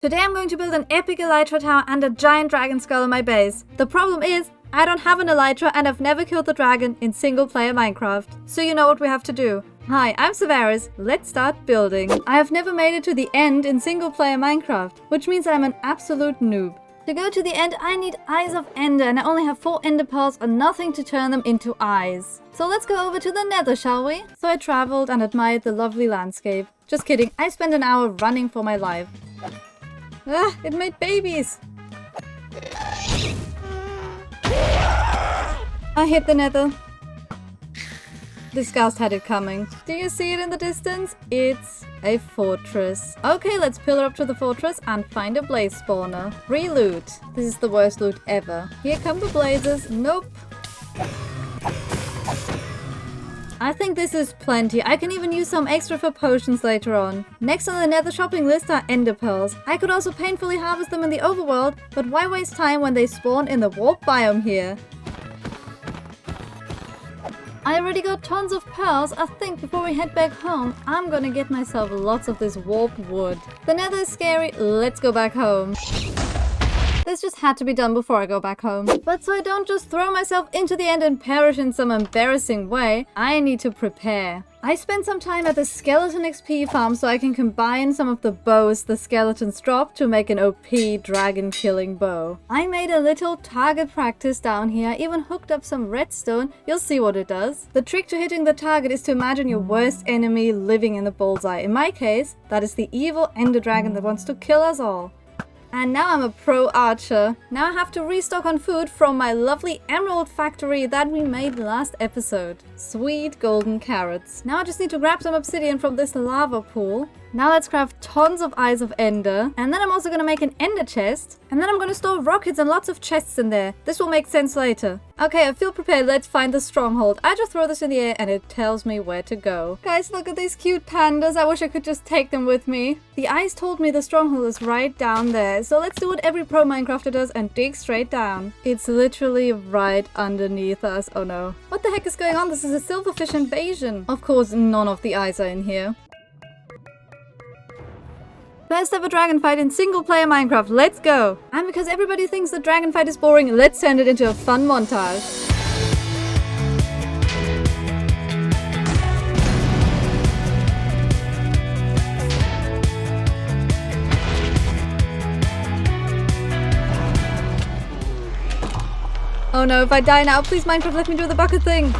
Today I'm going to build an epic Elytra tower and a giant dragon skull in my base. The problem is, I don't have an Elytra and I've never killed the dragon in single player Minecraft. So you know what we have to do. Hi, I'm Sevaris. Let's start building. I have never made it to the end in single player Minecraft, which means I'm an absolute noob. To go to the end, I need eyes of ender, and I only have 4 ender pearls and nothing to turn them into eyes. So let's go over to the nether, shall we? So I traveled and admired the lovely landscape. Just kidding, I spent an hour running for my life. Ah, it made babies! I hit the nether. This ghost had it coming. Do you see it in the distance? It's a fortress. Okay, let's pillar up to the fortress and find a blaze spawner. Re-loot. This is the worst loot ever. Here come the blazes. Nope. I think this is plenty. I can even use some extra for potions later on. Next on the nether shopping list are ender pearls. I could also painfully harvest them in the overworld, but why waste time when they spawn in the warp biome here? I already got tons of pearls. I think before we head back home, I'm gonna get myself lots of this warp wood. The nether is scary. Let's go back home. This just had to be done before I go back home. But so I don't just throw myself into the end and perish in some embarrassing way, I need to prepare. I spent some time at the skeleton XP farm so I can combine some of the bows the skeletons drop to make an OP dragon killing bow. I made a little target practice down here, even hooked up some redstone. You'll see what it does. The trick to hitting the target is to imagine your worst enemy living in the bullseye. In my case, that is the evil ender dragon that wants to kill us all. And now I'm a pro archer. Now I have to restock on food from my lovely emerald factory that we made last episode. Sweet golden carrots. Now I just need to grab some obsidian from this lava pool. Now let's craft tons of eyes of ender. And then I'm also gonna make an ender chest. And then I'm gonna store rockets and lots of chests in there. This will make sense later. Okay, I feel prepared. Let's find the stronghold. I just throw this in the air and it tells me where to go. Guys, look at these cute pandas. I wish I could just take them with me. The eyes told me the stronghold is right down there. So let's do what every pro Minecrafter does and dig straight down. It's literally right underneath us. Oh no. What the heck is going on? This is a silverfish invasion. Of course, none of the eyes are in here. First ever dragon fight in single player Minecraft, let's go! And because everybody thinks the dragon fight is boring, let's turn it into a fun montage. Oh no, if I die now, please Minecraft let me do the bucket thing!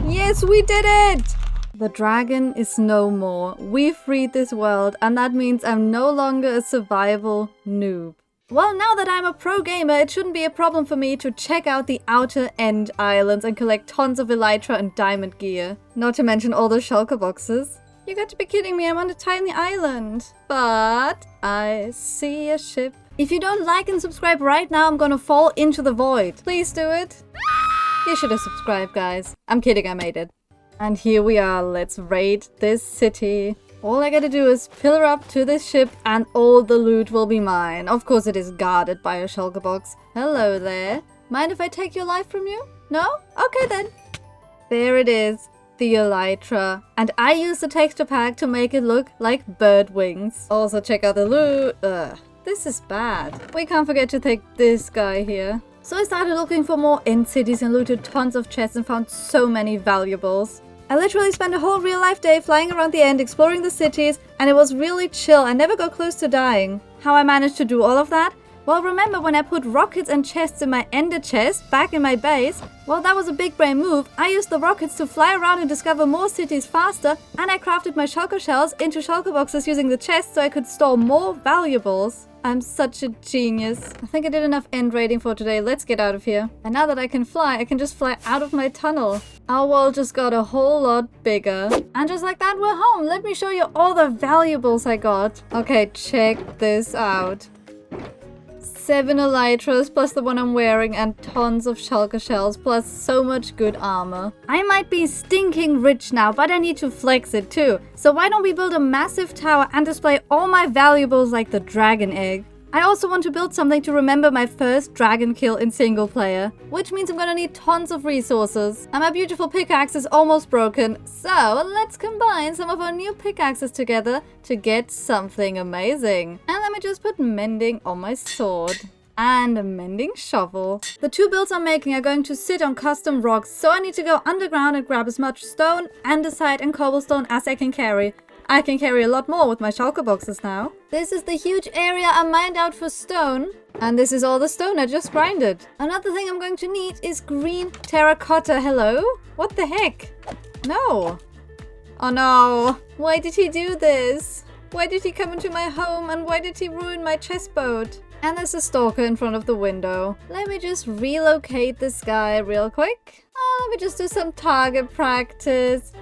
Yes, we did it! The dragon is no more. We freed this world, and that means I'm no longer a survival noob. Well, now that I'm a pro gamer, it shouldn't be a problem for me to check out the outer end islands and collect tons of elytra and diamond gear. Not to mention all the shulker boxes. You got to be kidding me, I'm on a tiny island. But I see a ship. If you don't like and subscribe right now, I'm gonna fall into the void. Please do it. You should have subscribed, guys. I'm kidding, I made it. And here we are, let's raid this city. All I gotta do is pillar up to this ship and all the loot will be mine. Of course it is guarded by a shulker box. Hello there. Mind if I take your life from you? No? Okay then. There it is, the elytra. And I used the texture pack to make it look like bird wings. Also check out the loot. Ugh, this is bad. We can't forget to take this guy here. So I started looking for more end cities and looted tons of chests and found so many valuables. I literally spent a whole real life day flying around the end, exploring the cities, and it was really chill. I never got close to dying. How I managed to do all of that? Well, remember when I put rockets and chests in my ender chest back in my base? Well, that was a big brain move. I used the rockets to fly around and discover more cities faster, and I crafted my shulker shells into shulker boxes using the chests so I could store more valuables. I'm such a genius. I think I did enough end raiding for today. Let's get out of here. And now that I can fly, I can just fly out of my tunnel. Our world just got a whole lot bigger. And just like that, we're home. Let me show you all the valuables I got. Okay, check this out. 7 elytras plus the one I'm wearing and tons of shulker shells plus so much good armor. I might be stinking rich now, but I need to flex it too. So why don't we build a massive tower and display all my valuables like the dragon egg? I also want to build something to remember my first dragon kill in single player, which means I'm gonna need tons of resources. And my beautiful pickaxe is almost broken, so let's combine some of our new pickaxes together to get something amazing. And let me just put mending on my sword. And a mending shovel. The two builds I'm making are going to sit on custom rocks, so I need to go underground and grab as much stone, andesite and cobblestone as I can carry. I can carry a lot more with my shulker boxes now. This is the huge area I mined out for stone. And this is all the stone I just grinded. Another thing I'm going to need is green terracotta. Hello? What the heck? No. Oh no. Why did he do this? Why did he come into my home and why did he ruin my chessboard? And there's a stalker in front of the window. Let me just relocate this guy real quick. Oh, let me just do some target practice.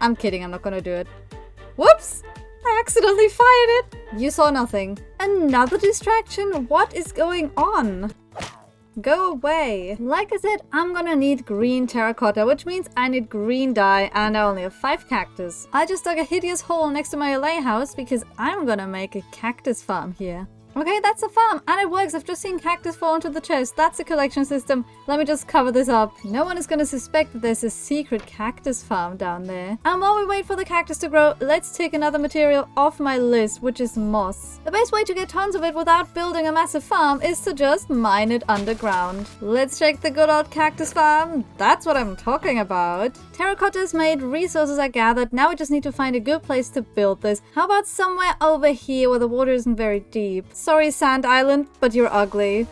I'm kidding, I'm not gonna do it. Whoops! I accidentally fired it. You saw nothing. Another distraction? What is going on? Go away. Like I said, I'm gonna need green terracotta, which means I need green dye, and I only have 5 cactus. I just dug a hideous hole next to my LA house because I'm gonna make a cactus farm here. Okay, that's a farm, and it works. I've just seen cactus fall into the chest. That's a collection system. Let me just cover this up. No one is gonna suspect that there's a secret cactus farm down there. And while we wait for the cactus to grow, let's take another material off my list, which is moss. The best way to get tons of it without building a massive farm is to just mine it underground. Let's check the good old cactus farm. That's what I'm talking about. Terracotta is made, resources are gathered. Now we just need to find a good place to build this. How about somewhere over here where the water isn't very deep? Sorry, Sand Island, but you're ugly.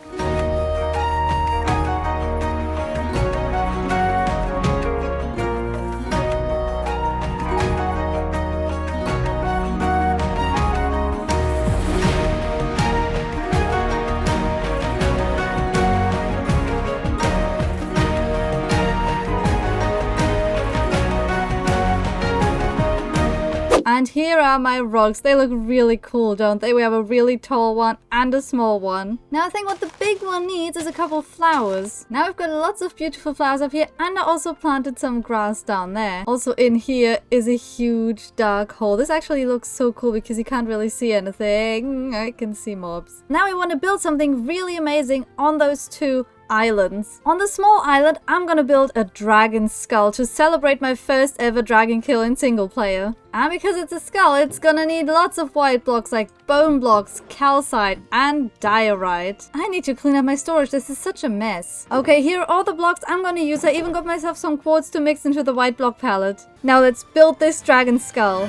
And here are my rocks. They look really cool, don't they? We have a really tall one and a small one. Now I think what the big one needs is a couple of flowers. Now we've got lots of beautiful flowers up here, and I also planted some grass down there. Also in here is a huge dark hole. This actually looks so cool because you can't really see anything. I can see mobs. Now we want to build something really amazing on those two islands. On the small island, I'm gonna build a dragon skull to celebrate my first ever dragon kill in single player. And because it's a skull, it's gonna need lots of white blocks like bone blocks, calcite, and diorite. I need to clean up my storage. This is such a mess. Okay, here are all the blocks I'm gonna use. I even got myself some quartz to mix into the white block palette. Now let's build this dragon skull.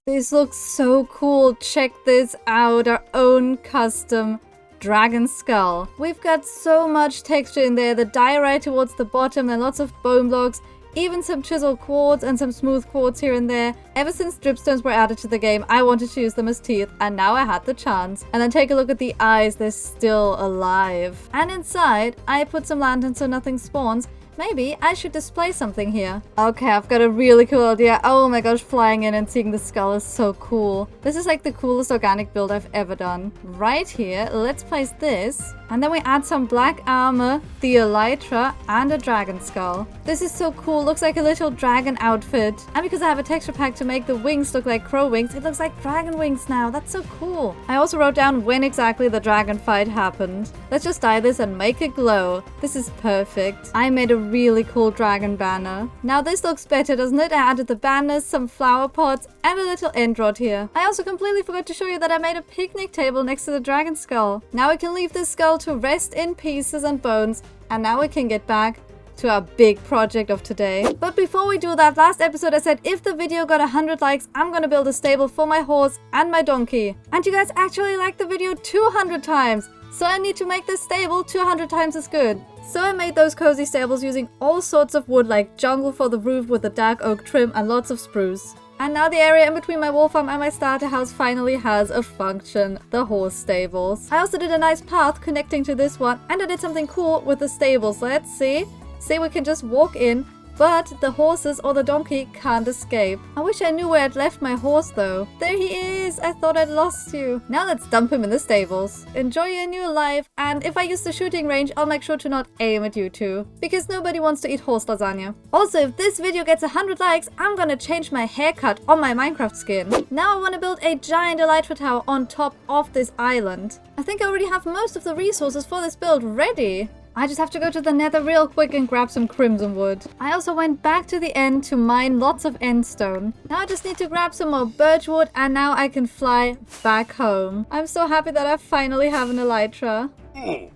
This looks so cool. Check this out. Our own custom dragon skull. We've got so much texture in there. The diorite towards the bottom and lots of bone blocks. Even some chiseled quartz and some smooth quartz here and there. Ever since dripstones were added to the game, I wanted to use them as teeth, and now I had the chance. And then take a look at the eyes. They're still alive. And inside, I put some lanterns so nothing spawns. Maybe I should display something here. Okay, I've got a really cool idea. Oh my gosh, flying in and seeing the skull is so cool. This is like the coolest organic build I've ever done. Right here, let's place this. And then we add some black armor, the Elytra, and a dragon skull. This is so cool. Looks like a little dragon outfit. And because I have a texture pack to make the wings look like crow wings, it looks like dragon wings now. That's so cool. I also wrote down when exactly the dragon fight happened. Let's just dye this and make it glow. This is perfect. I made a really cool dragon banner. Now this looks better, doesn't it? I added the banners, some flower pots, and a little end rod here. I also completely forgot to show you that I made a picnic table next to the dragon skull. Now we can leave this skull to rest in pieces and bones, and now we can get back to our big project of today. But before we do that, last episode I said if the video got 100 likes, I'm gonna build a stable for my horse and my donkey. And you guys actually liked the video 200 times. So I need to make this stable 200 times as good. So I made those cozy stables using all sorts of wood like jungle for the roof with the dark oak trim and lots of spruce. And now the area in between my wool farm and my starter house finally has a function, the horse stables. I also did a nice path connecting to this one, and I did something cool with the stables. Let's see. See, we can just walk in, but the horses or the donkey can't escape. I wish I knew where I'd left my horse though. There he is! I thought I'd lost you. Now let's dump him in the stables. Enjoy your new life, and if I use the shooting range, I'll make sure to not aim at you two, because nobody wants to eat horse lasagna. Also, if this video gets 100 likes, I'm gonna change my haircut on my Minecraft skin. Now I want to build a giant Elytra tower on top of this island. I think I already have most of the resources for this build ready. I just have to go to the nether real quick and grab some crimson wood. I also went back to the end to mine lots of endstone. Now I just need to grab some more birch wood and now I can fly back home. I'm so happy that I finally have an Elytra.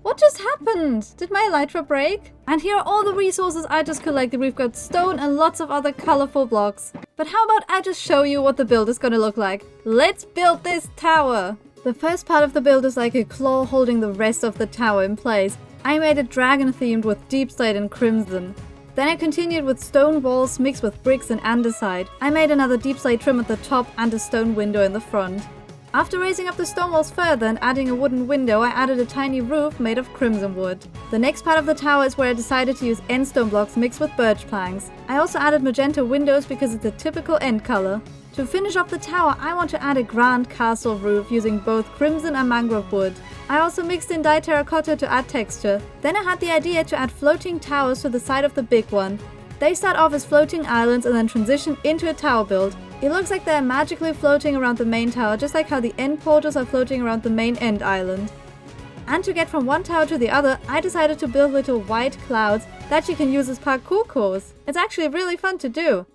What just happened? Did my Elytra break? And here are all the resources I just collected. We've got stone and lots of other colorful blocks. But how about I just show you what the build is gonna look like? Let's build this tower! The first part of the build is like a claw holding the rest of the tower in place. I made it dragon themed with deep slate and crimson. Then I continued with stone walls mixed with bricks and andesite. I made another deep slate trim at the top and a stone window in the front. After raising up the stone walls further and adding a wooden window, I added a tiny roof made of crimson wood. The next part of the tower is where I decided to use endstone blocks mixed with birch planks. I also added magenta windows because it's a typical end color. To finish off the tower, I want to add a grand castle roof using both crimson and mangrove wood. I also mixed in dyed terracotta to add texture. Then I had the idea to add floating towers to the side of the big one. They start off as floating islands and then transition into a tower build. It looks like they're magically floating around the main tower, just like how the end portals are floating around the main end island. And to get from one tower to the other, I decided to build little white clouds that you can use as parkour cores. It's actually really fun to do.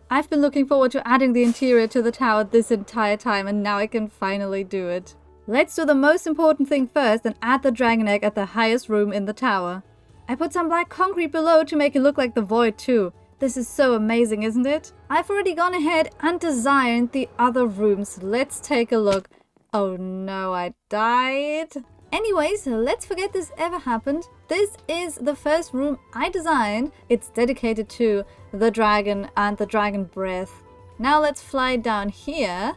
I've been looking forward to adding the interior to the tower this entire time, and now I can finally do it. Let's do the most important thing first and add the dragon egg at the highest room in the tower. I put some black concrete below to make it look like the void too. This is so amazing, isn't it? I've already gone ahead and designed the other rooms. Let's take a look. Oh no, I died. Anyways, let's forget this ever happened. This is the first room I designed. It's dedicated to the dragon and the dragon breath. Now let's fly down here.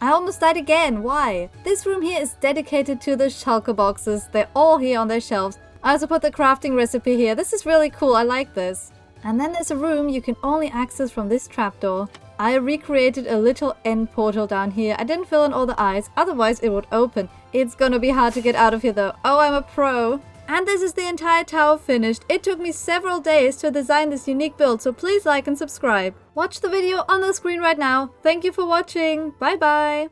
I almost died again. Why? This room here is dedicated to the shulker boxes. They're all here on their shelves. I also put the crafting recipe here. This is really cool. I like this. And then there's a room you can only access from this trapdoor. I recreated a little end portal down here. I didn't fill in all the eyes, otherwise it would open. It's gonna be hard to get out of here though. Oh, I'm a pro. And this is the entire tower finished. It took me several days to design this unique build, so please like and subscribe. Watch the video on the screen right now. Thank you for watching. Bye bye.